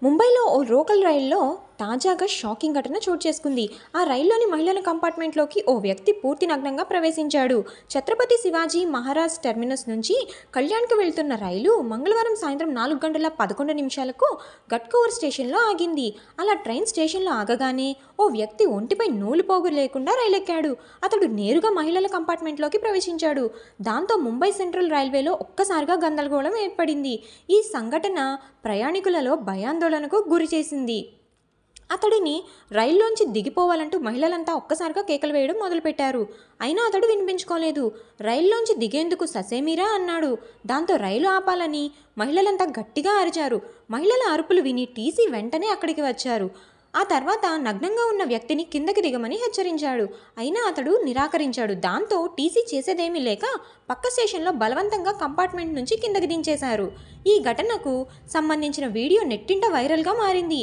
ముంబైలో ఓ లోకల్ రైల్లో తాజాగా షాకింగ్ ఘటన చోటు చేసుకుంది. ఆ రైల్లోని మహిళల కంపార్ట్మెంట్లోకి ఓ వ్యక్తి పూర్తి నగ్నంగా ప్రవేశించాడు. ఛత్రపతి శివాజీ మహారాజ్ టెర్మినస్ నుంచి కళ్యాణ్కి వెళ్తున్న రైలు మంగళవారం సాయంత్రం 4:11 గట్కోవర్ స్టేషన్లో ఆగింది. అలా ట్రైన్ స్టేషన్లో ఆగగానే ఓ వ్యక్తి ఒంటిపై నూలు పోగు లేకుండా రైలెక్కాడు. అతడు నేరుగా మహిళల కంపార్ట్మెంట్లోకి ప్రవేశించాడు. దాంతో ముంబై సెంట్రల్ రైల్వేలో ఒక్కసారిగా గందరగోళం ఏర్పడింది. ఈ సంఘటన ప్రయాణికులలో భయాందోళనకు గురిచేసింది. అతడిని రైల్లోంచి దిగిపోవాలంటూ మహిళలంతా ఒక్కసారిగా కేకలు వేయడం మొదలుపెట్టారు. అయినా అతడు వినిపించుకోలేదు. రైల్లోంచి దిగేందుకు ససేమిరా అన్నాడు. దాంతో రైలు ఆపాలని మహిళలంతా గట్టిగా అరిచారు. మహిళల అరుపులు విని టీసీ వెంటనే అక్కడికి వచ్చారు. ఆ తర్వాత నగ్నంగా ఉన్న వ్యక్తిని కిందకి దిగమని హెచ్చరించాడు. అయినా అతడు నిరాకరించాడు. దాంతో టీసీ చేసేదేమీ లేక పక్క స్టేషన్లో బలవంతంగా కంపార్ట్మెంట్ నుంచి కిందకి దించేశారు. ఈ ఘటనకు సంబంధించిన వీడియో నెట్టింట వైరల్గా మారింది.